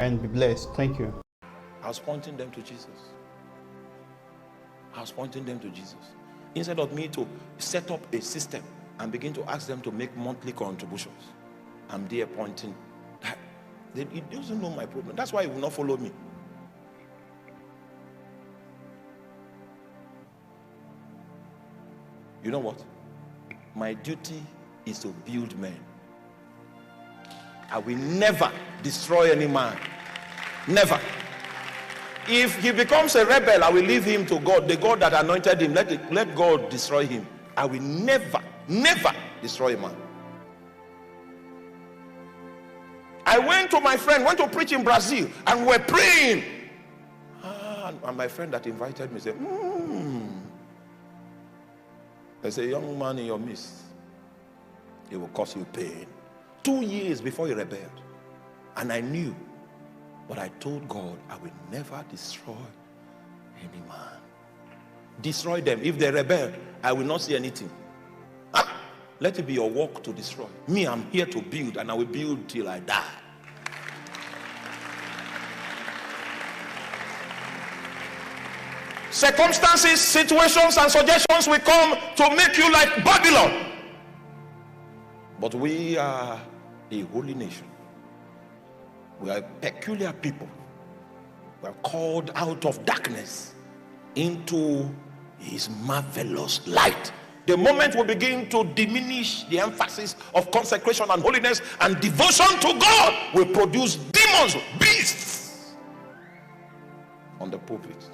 and be blessed. Thank you. I was pointing them to Jesus. Instead of me to set up a system and begin to ask them to make monthly contributions, I'm there pointing. He doesn't know my problem. That's why he will not follow me. You know what? My duty is to build men. I will never destroy any man. Never. If he becomes a rebel, I will leave him to God, the God that anointed him. Let God destroy him. I will never destroy a man. I went to preach in Brazil, and we're praying. And my friend that invited me said, there's a young man in your midst. It will cause you pain. 2 years before he rebelled. And I knew. But I told God, I will never destroy any man. Destroy them. If they rebel, I will not see anything. Let it be your work to destroy. Me, I'm here to build, and I will build till I die. Circumstances, situations, and suggestions will come to make you like Babylon. But we are a holy nation. We are a peculiar people. We are called out of darkness into his marvelous light. The moment we begin to diminish the emphasis of consecration and holiness and devotion to God, we produce demons, beasts on the pulpit.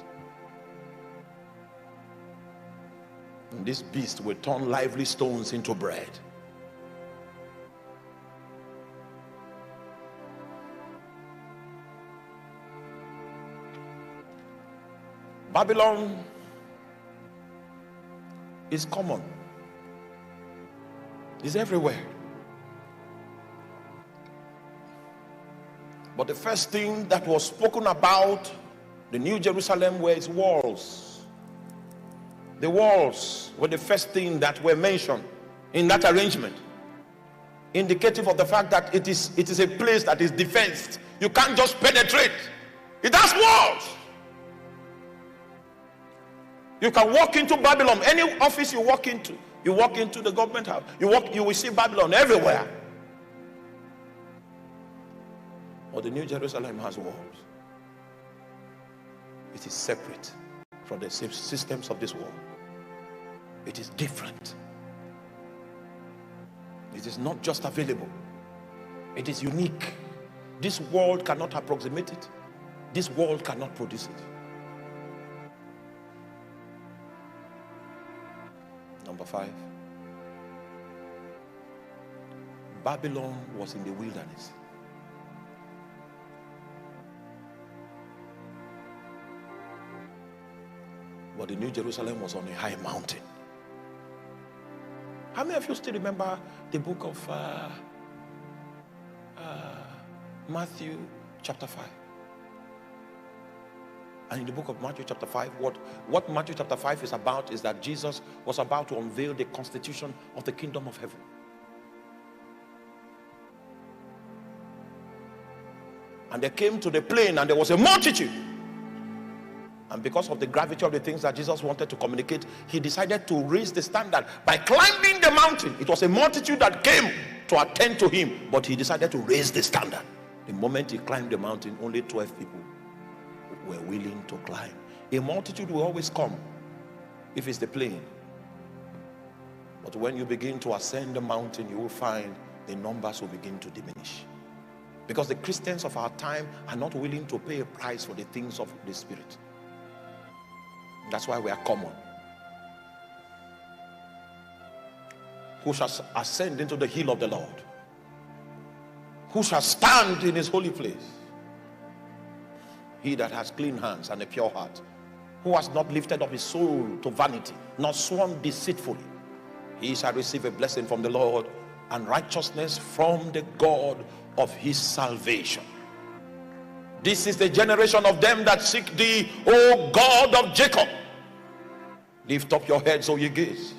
And this beast will turn lively stones into bread. Babylon is common. It's everywhere. But the first thing that was spoken about the New Jerusalem were its walls. The walls were the first thing that were mentioned in that arrangement, indicative of the fact that it is a place that is defensed. You can't just penetrate. It has walls. You can walk into Babylon. Any office you walk into the government house, you will see Babylon everywhere. But the New Jerusalem has walls. It is separate from the systems of this world. It is different. It is not just available. It is unique. This world cannot approximate it. This world cannot produce it. Number 5. Babylon was in the wilderness. But the New Jerusalem was on a high mountain. How many of you still remember the book of Matthew chapter 5? And in the book of Matthew chapter 5, what Matthew chapter 5 is about is that Jesus was about to unveil the constitution of the kingdom of heaven. And they came to the plain, and there was a multitude. And because of the gravity of the things that Jesus wanted to communicate, he decided to raise the standard by climbing the mountain. It was a multitude that came to attend to him, but he decided to raise the standard. The moment he climbed the mountain, only 12 people were willing to climb. A multitude will always come if it's the plain. But when you begin to ascend the mountain, you will find the numbers will begin to diminish. Because the Christians of our time are not willing to pay a price for the things of the Spirit. That's why we are common. Who shall ascend into the hill of the Lord? Who shall stand in his holy place? He that has clean hands and a pure heart, who has not lifted up his soul to vanity, nor sworn deceitfully, he shall receive a blessing from the Lord and righteousness from the God of his salvation. This is the generation of them that seek thee, O God of Jacob. Lift up your heads, O ye gates,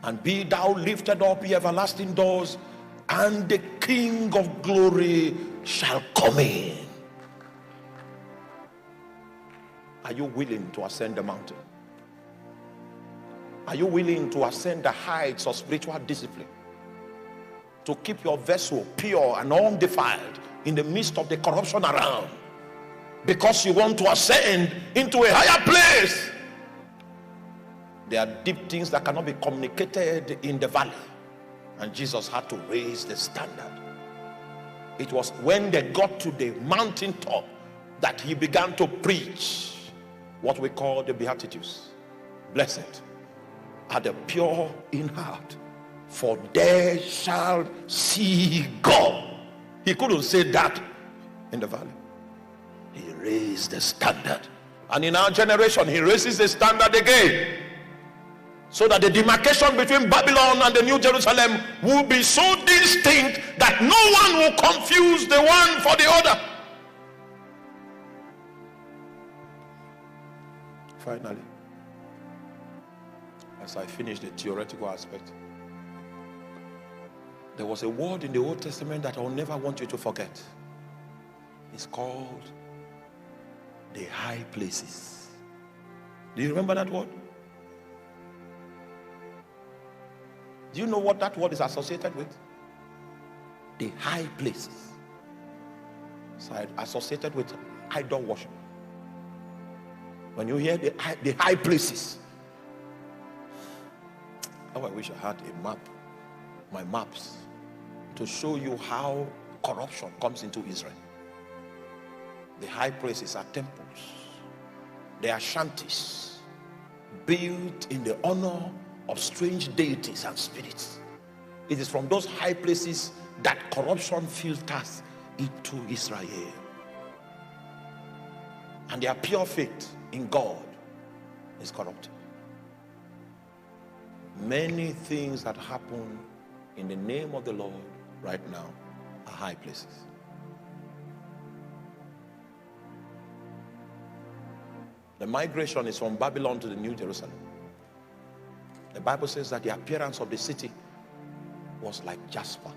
and be thou lifted up, ye everlasting doors, and the King of glory shall come in. Are you willing to ascend the mountain? Are you willing to ascend the heights of spiritual discipline? To keep your vessel pure and undefiled in the midst of the corruption around? Because you want to ascend into a higher place. There are deep things that cannot be communicated in the valley. And Jesus had to raise the standard. It was when they got to the mountaintop that he began to preach what we call the Beatitudes. Blessed are the pure in heart, for they shall see God. He couldn't say that in the valley. He raised the standard. And in our generation, he raises the standard again. So that the demarcation between Babylon and the New Jerusalem will be so distinct that no one will confuse the one for the other. Finally, as I finish the theoretical aspect, there was a word in the Old Testament that I will never want you to forget. It's called the high places. Do you remember that word? Do you know what that word is associated with? The high places. So associated with idol worship. When you hear the high places, oh, I wish I had a map, my maps, to show you how corruption comes into Israel. The high places are temples. They are shanties built in the honor of strange deities and spirits. It is from those high places that corruption filters into Israel. And their pure faith in God is corrupted. Many things that happen in the name of the Lord right now are high places. The migration is from Babylon to the New Jerusalem. The Bible says that the appearance of the city was like jasper.